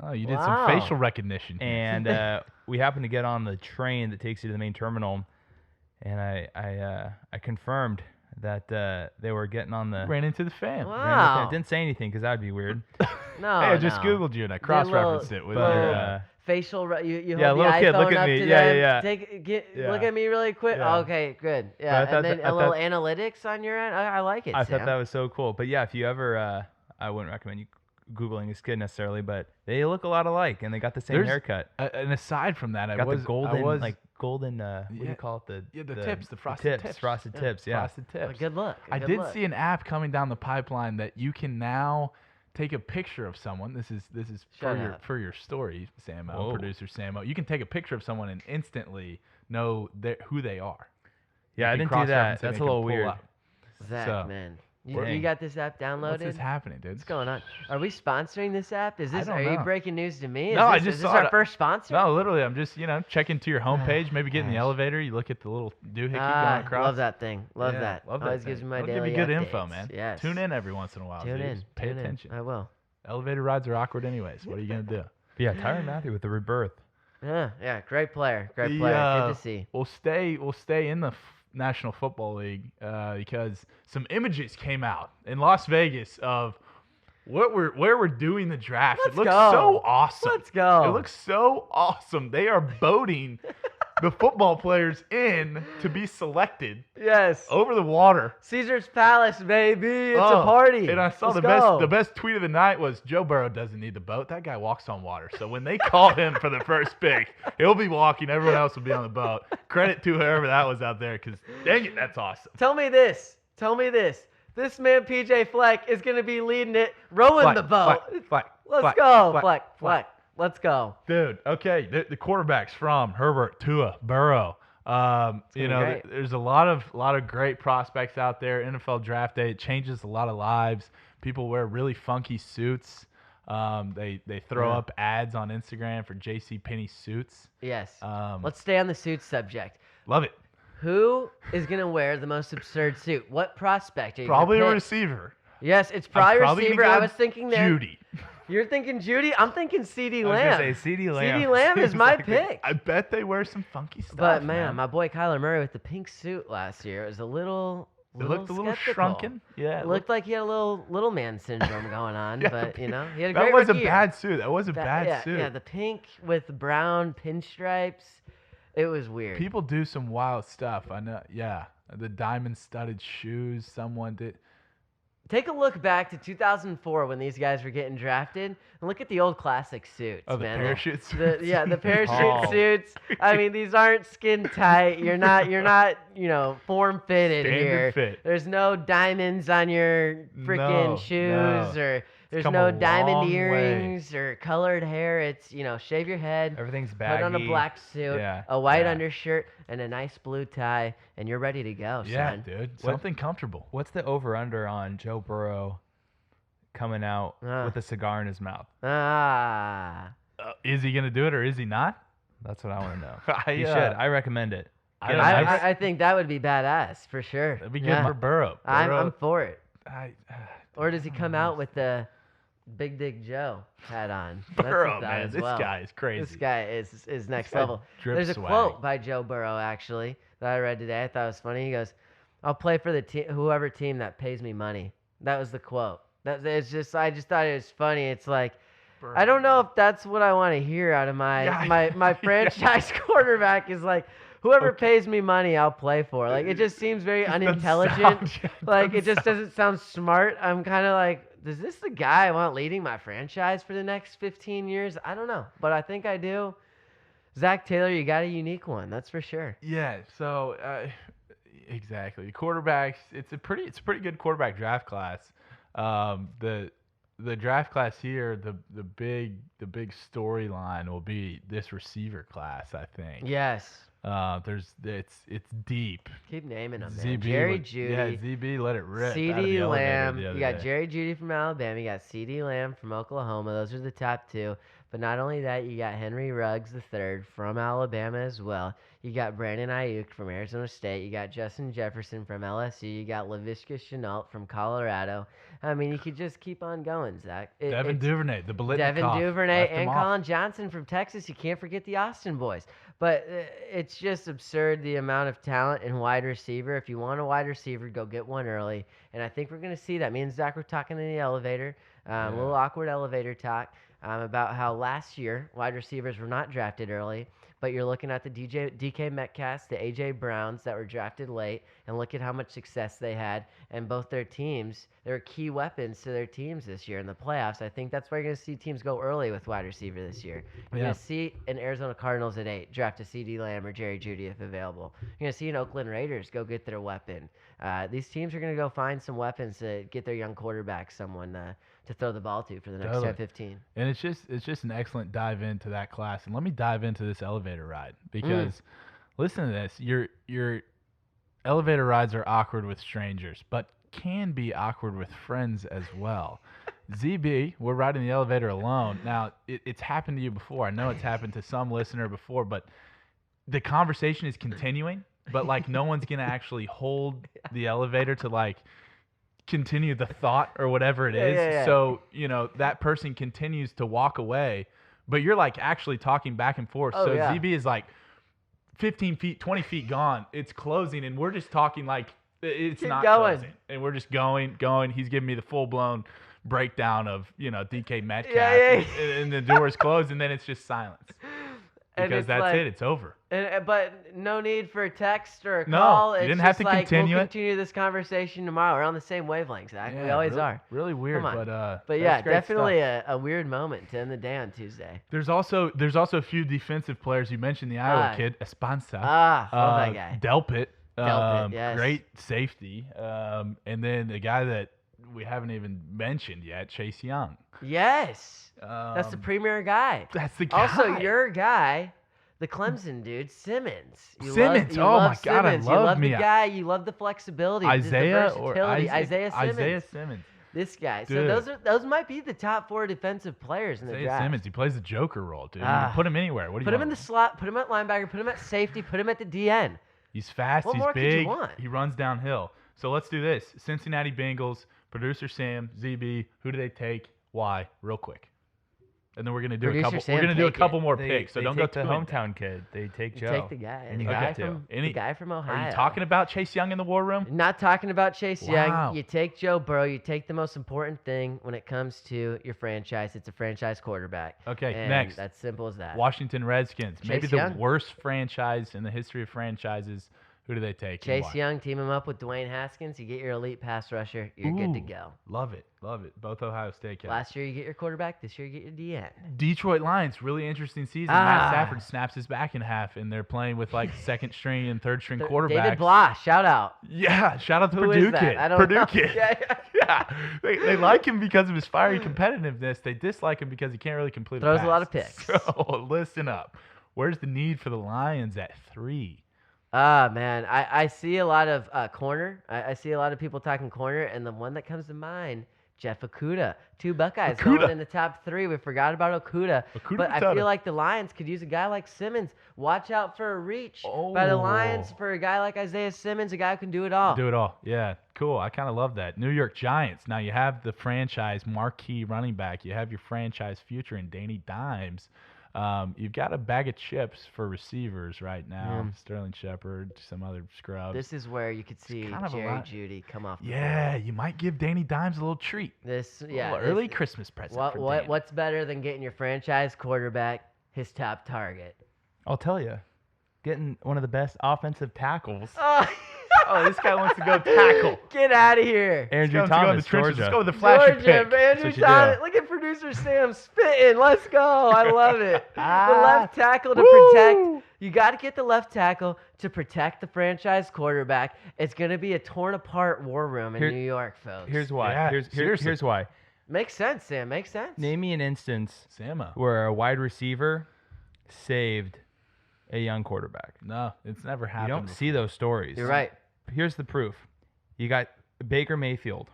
Oh, you did Wow. some facial recognition. here. And we happened to get on the train that takes you to the main terminal, and I confirmed that they were getting on the. ran into the fan. Wow. Didn't say anything because that'd be weird. No, Hey, I just no. Googled you and I cross-referenced it with little- your. Facial, you Yeah, hold the little kid, iPhone look at up me. to Yeah, them. yeah, yeah. Look at me really quick. Yeah. Okay, good. Yeah, thought and then that- I a little thought- analytics on your end. I like it. I Sam. thought that was so cool. But yeah, if you ever, I wouldn't recommend you Googling this kid necessarily, but they look a lot alike, and they got the same There's- haircut. And aside from that, Got I was the golden, I was, what do you Yeah. call it? the tips, the frosted tips. frosted tips. Yeah. frosted A tips. good look. I did see an app coming down the pipeline that you can now take a picture of someone. This is Shut up. for your story, Samo, Whoa. producer Samo. You can take a picture of someone and instantly know who they are. Yeah, I You can didn't do cross-reference that. it That's and a it little can pull weird. up. Zach, So, man. Dang. You got this app downloaded? What's happening, dude? What's going on? Are we sponsoring this app? Is I this? don't Are you know. breaking news to me? Is No, I this, just is this saw our it. first sponsor? No, literally, I'm just checking to your homepage. Maybe get in the Gosh. elevator. You look at the little doohickey Ah, going across. love that thing. Love Yeah, that. Love that Always thing. gives me my It'll daily give you good updates. info, man. Yes. Tune in every once in a while. Tune dude. in. Just pay Tune in. attention. I will. Elevator rides are awkward anyways. What are you gonna do? But yeah, Tyrann Mathieu with the rebirth. Yeah, great player. Great The, player. Good to see. We'll stay in the National Football League because some images came out in Las Vegas of where we're doing the draft. Let's it looks go. so awesome. Let's go. It looks so awesome. They are voting the football players in to be selected Yes. over the water. Caesar's Palace, baby. It's Oh, a party. And I saw Let's the go. best tweet of the night was Joe Burrow doesn't need the boat. That guy walks on water. So when they call him for the first pick, he'll be walking. Everyone else will be on the boat. Credit to whoever that was out there because dang it, that's awesome. Tell me this. This man, PJ Fleck, is going to be leading it, rowing the boat. Let's go, Fleck. Let's go. Dude, okay. The quarterbacks from Herbert, Tua, Burrow. great. There's a lot of great prospects out there. NFL Draft Day, it changes a lot of lives. People wear really funky suits. They throw up ads on Instagram for JCPenney suits. Yes. Um, Let's stay on the suit subject. Love it. Who is going to wear the most absurd suit? What prospect are you Probably a gonna pick? receiver. Yes, it's I'm probably probably gonna receiver. go I was thinking there. Judy. You're thinking Judy? I'm thinking CD I was Lamb. gonna say CeeDee Lamb. CD Lamb is Seems my like pick. I bet they wear some funky stuff. But man, my boy Kyler Murray with the pink suit last year was a little. It looked a little skeptical. shrunken. Yeah, It looked like he had a little man syndrome going on, Yeah, but you know, he had a that great was a rookie year. bad suit. That was a bad suit. Yeah, the pink with the brown pinstripes. It was weird. People do some wild stuff. I know. Yeah, the diamond-studded shoes. Someone did. Take a look back to 2004 when these guys were getting drafted, and look at the old classic suits, Oh, the man. parachute suits. The parachute Oh. suits. I mean, these aren't skin tight. You're not, form fitted Standard here. fit. There's no diamonds on your freaking No, shoes, no. or there's come no a diamond long way. earrings or colored hair. It's, shave your head. Everything's baggy. Put on a black suit, Yeah. a white Yeah. undershirt, and a nice blue tie, and you're ready to go, Yeah, son. dude. What- Something comfortable. What's the over/under on Joe Burrow coming out with a cigar in his mouth? Ah. Is he gonna do it or is he not? That's what I want to know. I, He should. I recommend it. I Get don't a know. nice- I think that would be badass for sure. That'd be good Yeah. for Burrow. I'm for it. Or does he I come don't know. out with the Big Dick Joe hat on? That's a Burrow, thought man? as This well. guy is crazy. This guy is next guy level. drip There's a swag. quote by Joe Burrow actually that I read today. I thought it was funny. He goes, "I'll play for the whoever team that pays me money." That was the quote. It's just I just thought it was funny. It's like I don't know if that's what I want to hear out of my Yeah. my franchise quarterback is like whoever Okay. pays me money I'll play for. Like it just seems very Doesn't unintelligent. sound- Like it just sound- doesn't sound smart. I'm kind of like, is this the guy I want leading my franchise for the next 15 years? I don't know, but I think I do. Zach Taylor, you got a unique one, that's for sure. Yeah. So exactly, quarterbacks. It's a pretty good quarterback draft class. The draft class here, the big storyline will be this receiver class. I think. Yes. It's deep. Keep naming them, man. ZB Jerry would- Jeudy. Yeah, ZB let it rip. out of the CeeDee elevator Lamb. the You other got day. Jerry Jeudy from Alabama. You got CeeDee Lamb from Oklahoma. Those are the top two. But not only that, you got Henry Ruggs III from Alabama as well. You got Brandon Ayuk from Arizona State. You got Justin Jefferson from LSU. You got Laviska Shenault from Colorado. I mean, you could just keep on going, Zach. Devin Duvernay, the Biletnikoff. Devin Duvernay left him and off. Colin Johnson from Texas. You can't forget the Austin boys. But it's just absurd the amount of talent in wide receiver. If you want a wide receiver, go get one early. And I think we're going to see that. Me and Zach were talking in the elevator, a little awkward elevator talk about how last year wide receivers were not drafted early. But you're looking at the DK Metcalfs, the A.J. Browns that were drafted late, and look at how much success they had. And both their teams, they were key weapons to their teams this year in the playoffs. I think that's why you're going to see teams go early with wide receiver this year. You're going to see an Arizona Cardinals at 8 draft a CeeDee Lamb or Jerry Jeudy if available. You're going to see an Oakland Raiders go get their weapon. These teams are going to go find some weapons to get their young quarterback someone to throw the ball to for the next Totally. 10-15. And it's just an excellent dive into that class. And let me dive into this elevator ride because listen to this. Your elevator rides are awkward with strangers, but can be awkward with friends as well. ZB, we're riding the elevator alone. Now, it's happened to you before. I know it's happened to some listener before, but the conversation is continuing, but like no one's going to actually hold the elevator to like continue the thought or whatever it is. Yeah. So, that person continues to walk away, but you're like actually talking back and forth. Oh, so yeah. ZB is like 15 feet, 20 feet gone. It's closing and we're just talking like it's Keep not going. closing. And we're just going. He's giving me the full blown breakdown of, DK Metcalf Yeah. and the doors close and then it's just silence. And Because it's that's like- it. It's over. But no need for a text or a No, call. you It's didn't have just to like, continue we'll it. continue this conversation tomorrow. We're on the same wavelength, Zach. We always really, are. Really weird, Come on. but But yeah, that's great definitely stuff. a weird moment to end the day on Tuesday. There's also a few defensive players. You mentioned the Iowa Ah. kid, Espanza. Love that guy. Delpit. Delpit, yes. Great safety. And then the guy that we haven't even mentioned yet, Chase Young. Yes. That's the premier guy. That's the guy. Also, your guy, the Clemson dude, Simmons. Simmons. You Oh love my God, I Simmons. love You love me. the guy. You love the flexibility. the Isaiah or versatility. Isaiah Simmons. Isaiah Simmons. This guy. Dude. So those might be the top 4 defensive players in the Isaiah draft. Simmons. He plays the Joker role, dude. You Ah. can put him anywhere. What do you Put him want? in the slot. Put him at linebacker. Put him at safety. Put him at the DN. He's fast. What He's more could you big. want? He runs downhill. So let's do this. Cincinnati Bengals, producer Sam, ZB. Who do they take? Why? Real quick. And then we're gonna do Producer a couple. Sam, We're gonna do a take it. couple more They, picks. So they don't go take too the in hometown kid. They take You Joe. take the guy. And The you guy got to. from the guy from Ohio. Are you talking about Chase Young in the War Room? Not talking about Chase Wow. Young. You take Joe Burrow. You take the most important thing when it comes to your franchise. It's a franchise quarterback. Okay, And next. That's simple as that. Washington Redskins. Maybe the Young. worst franchise in the history of franchises. Who do they take? and Chase why? Young, team him up with Dwayne Haskins. You get your elite pass rusher. You're good to Ooh. go. Love it. Love it. Both Ohio State guys. Last year you get your quarterback. This year you get your DN. Detroit Lions, really interesting season. Matt Stafford snaps his back in half, and they're playing with like second string and third string quarterbacks. David Blah, shout out. Yeah, shout out to Who Purdue is that? kid. I don't Purdue know. kid. Yeah. Yeah, they like him because of his fiery competitiveness. They dislike him because he can't really complete. Throws a a lot of pass. picks. So listen up. Where's the need for the Lions at 3? Man, I see a lot of corner. I see a lot of people talking corner, and the one that comes to mind, Jeff Okudah. 2 Buckeyes going in the top 3. We forgot about Okudah. But I feel like the Lions could use a guy like Simmons. Watch out for a reach by the Lions for a guy like Isaiah Simmons, a guy who can do it all. Do it all. Yeah, cool. I kind of love that. New York Giants. Now you have the franchise marquee running back. You have your franchise future in Danny Dimes. You've got a bag of chips for receivers right now. Sterling Shepard, some other scrubs. This is where you could see kind of a Jerry lot. Judy come off the Yeah, board. you might give Danny Dimes a little treat. Early Christmas present for Danny. What's better than getting your franchise quarterback his top target? I'll tell you. Getting one of the best offensive tackles. Oh, this guy wants to go tackle. Get out of here. Andrew Let's go in Thomas, the trenches. Georgia. Let's go with the flashy Georgia, pick. Andrew what you Thomas. do. Look at producer Sam spitting. Let's go. I love it. The left tackle to Woo! protect. You got to get the left tackle to protect the franchise quarterback. It's going to be a torn apart war room in Here- New York, folks. Here's why. Yeah, seriously. Here's why. Makes sense, Sam. Makes sense. Name me an instance Sammo. where a wide receiver saved a young quarterback. No, it's never You happened. don't see those stories. You're right. Here's the proof. You got Baker Mayfield.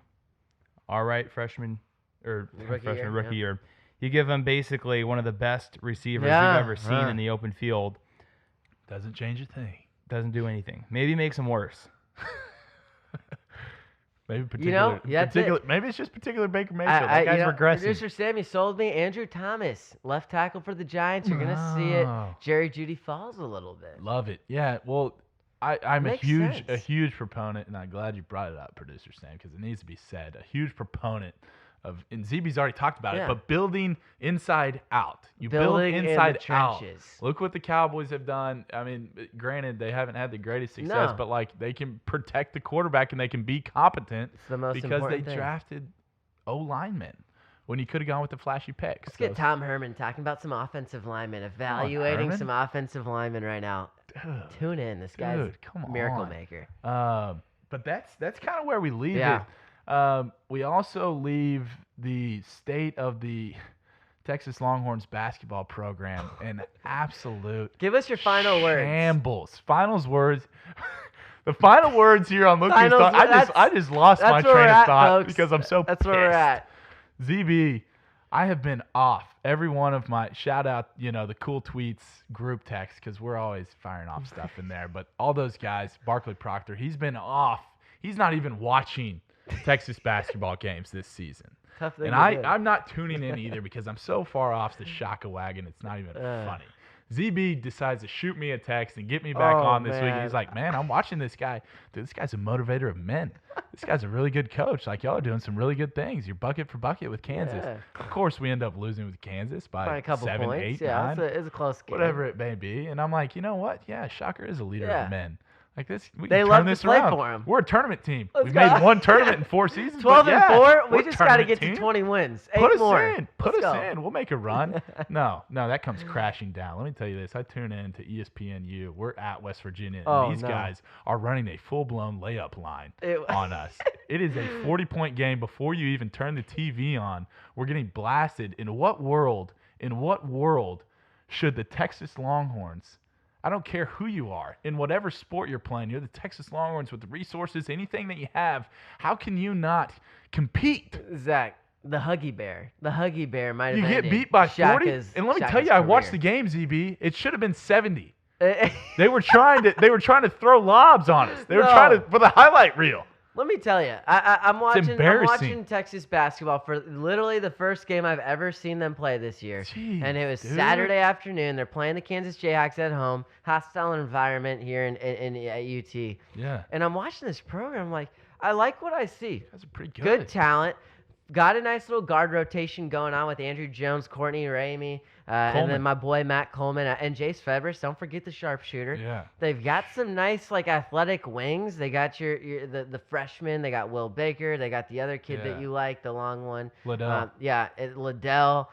All right, freshman rookie year. You give him basically one of the best receivers Yeah, you've ever seen in the open field. Doesn't change a thing. Doesn't do anything. Maybe makes him worse. Maybe that's it. Maybe it's just particular Baker Mayfield. That guy's regressing. Producer Sam, you sold me. Andrew Thomas, left tackle for the Giants. You're going to see it. Wow. Jerry Judy falls a little bit. Love it. Yeah. Well, I'm a Makes huge sense. proponent, and I'm glad you brought it up, producer Sam, because it needs to be said. A huge proponent of, and ZB's already talked about Yeah. it, but building inside out. You Building build in the inside out. trenches. Look what the Cowboys have done. I mean, granted, they haven't had the greatest success, No. but like they can protect the quarterback and they can be competent It's the most because they important thing. drafted O linemen when you could have gone with the flashy picks. Let's get Tom Herman talking about some offensive linemen, evaluating Herman? some offensive linemen right now. Tune in. This guy's Dude, come a miracle on. maker. But that's kind of where we leave Yeah. it. We also leave the state of the Texas Longhorns basketball program in absolute Give us your final words. shambles. Finals words. The final words here on Look Who's Finals Talking. words, I just lost my that's where train we're of at, thought folks. because I'm so That's where we're pissed. at. ZB, I have been off every one of my shout out, the cool tweets group text because we're always firing off stuff in there. But all those guys, Barkley Proctor, he's been off. He's not even watching Texas basketball games this season. Tough thing And to do. I'm not tuning in either because I'm so far off the shaka wagon. It's not even funny. ZB decides to shoot me a text and get me back on this week. And he's like, man, I'm watching this guy. Dude, this guy's a motivator of men. This guy's a really good coach. Like, y'all are doing some really good things. You're bucket for bucket with Kansas. Yeah. Of course, we end up losing with Kansas by a couple 7, points. 8, Yeah, 9, it's a close game. whatever it may be. And I'm like, you know what? Yeah, Shocker is a leader Yeah. of men. Like this, we They can love turn to this play around. for 'em. We're a tournament team. Let's We've go. made one tournament in 4 seasons. 12 but and yeah, 4. We we're a just got to tournament get team. to 20 wins. 8 Put us more. in. Put Let's us go. in. We'll make a run. No, that comes crashing down. Let me tell you this. I tune in to ESPNU. We're at West Virginia. And these guys are running a full-blown layup line on us. It is a 40-point game before you even turn the TV on. We're getting blasted. In what world should the Texas Longhorns, I don't care who you are, in whatever sport you're playing, you're the Texas Longhorns with the resources, anything that you have, how can you not compete? Zach, the Huggy Bear. The Huggy Bear might have You get ended beat by 40? Shaka's- And let me tell Shaka's you, I watched the career. game, ZB. It should have been 70. They were trying to throw lobs on us. They were trying to for the highlight reel. Let me tell you, I'm watching. I'm embarrassing. watching Texas basketball for literally the first game I've ever seen them play this year, Jeez, and it was dude. Saturday afternoon. They're playing the Kansas Jayhawks at home, hostile environment here in at UT. Yeah. And I'm watching this program. I'm like, I like what I see. That's pretty good. Good talent. Got a nice little guard rotation going on with Andrew Jones, Courtney Ramey, and then my boy Matt Coleman and Jace Febres. Don't forget the sharpshooter. Yeah. They've got some nice athletic wings. They got the freshman. They got Will Baker. They got the other kid that you like, the long one. Liddell. Liddell.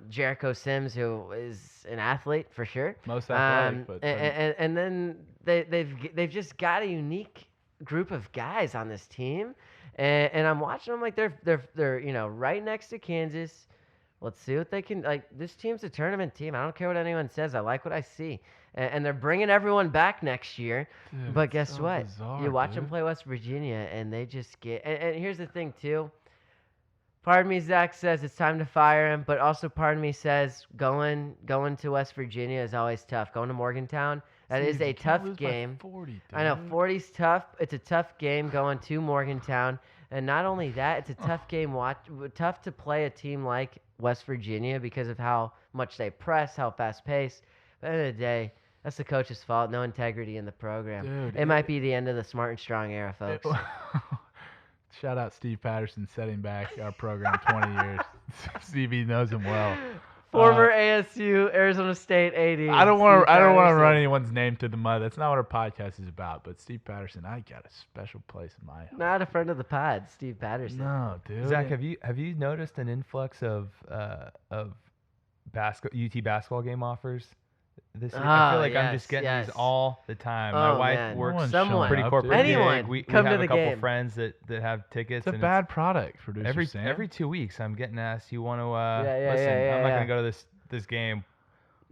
Jericho Sims, who is an athlete for sure. Most athletic, but and then they've just got a unique group of guys on this team. And I'm watching them like they're right next to Kansas. Let's see what they can this team's a tournament team. I don't care what anyone says. I like what I see. And they're bringing everyone back next year. Dude, but guess so what? bizarre, You watch dude. them play West Virginia and they just get and here's the thing too. Part of me, Zach, says it's time to fire him, but also part of me says going to West Virginia is always tough. Going to Morgantown, that is a tough game. 40, I know 40's tough. It's a tough game going to Morgantown, and not only that, it's a tough game. Tough to play a team like West Virginia because of how much they press, how fast paced. But at the end of the day, that's the coach's fault. No integrity in the program. Dude, it might be the end of the smart and strong era, folks. Shout out Steve Patterson setting back our program 20 years. Stevie knows him well. Former ASU, Arizona State AD. I don't want to Patterson. run anyone's name to the mud. That's not what our podcast is about. But Steve Patterson, I got a special place in my heart. Not a friend of the pod, Steve Patterson. No, dude. Zach, have you noticed an influx of UT basketball game offers this year? I feel like I'm just getting these all the time. My wife man. works Someone. pretty up, corporate. dude. Anyone, gig. We come have to a the couple game. friends that have tickets. It's a and bad product, producer every Sam. 2 weeks I'm getting asked, you want to yeah, listen, yeah, I'm not yeah. gonna go to this game.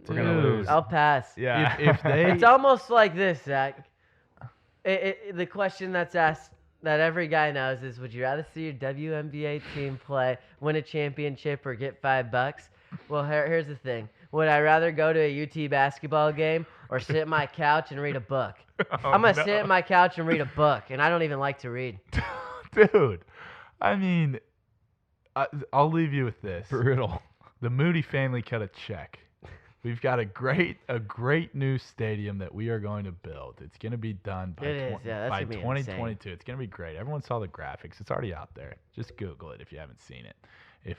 We're gonna Dude. lose. I'll pass. Yeah. If they It's almost like this, Zach. The question that's asked that every guy knows is, would you rather see your WNBA team win a championship, or get $5? Well, here's the thing. Would I rather go to a UT basketball game or sit at my couch and read a book? I'm going to sit at my couch and read a book, and I don't even like to read. Dude, I mean, I'll leave you with this. Brutal. The Moody family cut a check. We've got a great new stadium that we are going to build. It's going to be done by, That's by gonna be 2022. insane. It's going to be great. Everyone saw the graphics. It's already out there. Just Google it if you haven't seen it. If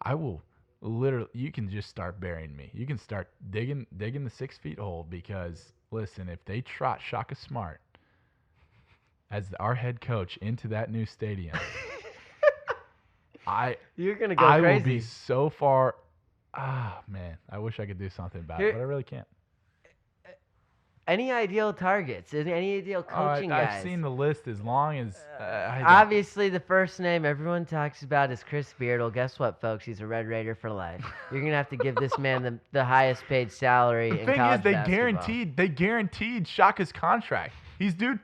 I will literally, you can just start burying me. You can start digging the 6 feet hole, because listen, if they trot Shaka Smart as our head coach into that new stadium, You're going to go I crazy. will be so far. Man, I wish I could do something about it, but I really can't. Any ideal targets? Any ideal coaching guys? I've seen the list as long as Obviously, the first name everyone talks about is Chris Beard. Well, guess what, folks? He's a Red Raider for life. You're gonna have to give this man the highest paid salary The in thing college is, they basketball. guaranteed Shaka's contract. He's due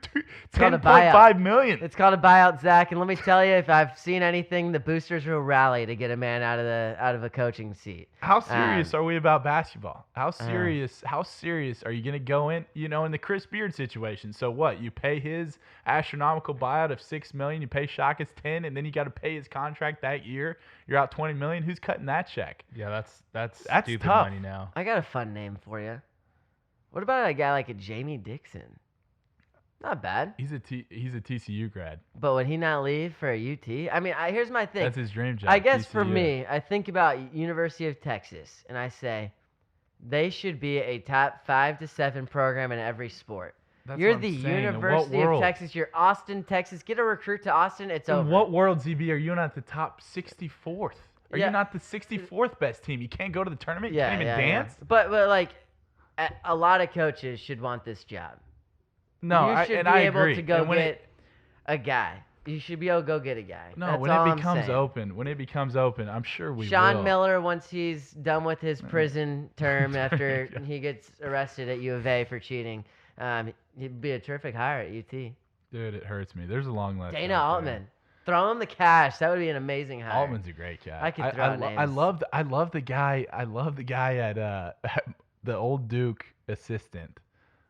called a $10.5 million. It's called a buyout, Zach. And let me tell you, if I've seen anything, the boosters will rally to get a man out of a coaching seat. How serious are we about basketball? How serious are you going to go in, in the Chris Beard situation? So what? You pay his astronomical buyout of $6 million, you pay Shaka's $10 million, and then you got to pay his contract that year. You're out $20 million. Who's cutting that check? Yeah, that's stupid tough. money now. I got a fun name for you. What about a guy like a Jamie Dixon? Not bad. He's a TCU grad. But would he not leave for a UT? I mean, here's my thing. That's his dream job. I guess for TCU. me, I think about University of Texas, and I say they should be a top 5 to 7 program in every sport. That's You're what the I'm saying. In what University of world? Texas. You're Austin, Texas. Get a recruit to Austin. It's over. In what world, ZB, are you not the top 64th? Are Yeah. you not the 64th best team? You can't go to the tournament? You Yeah, can't even yeah, dance? yeah. But like, a lot of coaches should want this job. No, you should and be I able agree. to go And when get a guy. You should be able to go get a guy. No, That's when all it I'm becomes saying. open, I'm sure we Sean will. Miller, once he's done with his prison term after he gets arrested at U of A for cheating, he'd be a terrific hire at UT. Dude, it hurts me. There's a long list. Dana out there. Altman. Throw him the cash. That would be an amazing hire. Altman's a great guy. I could throw I names. love the guy. I love the guy at the old Duke assistant,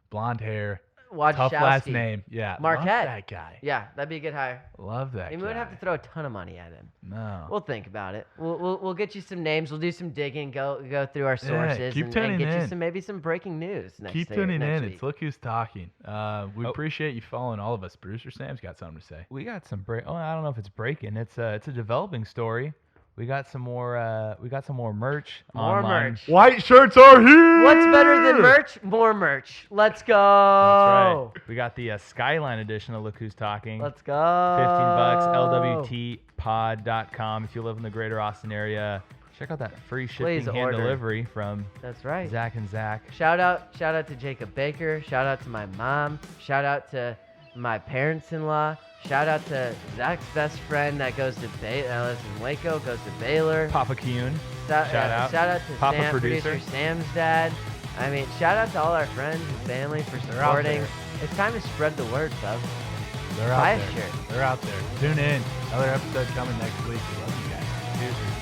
blonde hair. Tough last Wojciechowski. name. Yeah. Marquette. Love that guy. Yeah, that'd be a good hire. Love that And guy. we would have to throw a ton of money at him. No. We'll think about it. We'll get you some names. We'll do some digging. Go through our sources keep and tuning get in. you maybe some breaking news next. Keep tuning in. Week. It's Look Who's Talking. We appreciate you following all of us. Producer Sam's got something to say. We got some I don't know if it's breaking. It's a developing story. We got some more. We got some more merch. More online. merch. White shirts are here. What's better than merch? More merch. Let's go. That's right. We got the Skyline edition of Look Who's Talking. Let's go. $15. LWTpod.com. If you live in the greater Austin area, check out that free shipping Please hand order. delivery from That's right. Zach and Zach. Shout out to Jacob Baker. Shout out to my mom. Shout out to my parents-in-law. Shout out to Zach's best friend that lives in Waco, goes to Baylor. Papa Kuhn. Shout out to Papa Sam, producer Sam's dad. I mean, shout out to all our friends and family for supporting. It's time to spread the word, folks. They're Buy out a there. shirt. They're out there. Tune in. Another episode coming next week. We love you guys. Cheers.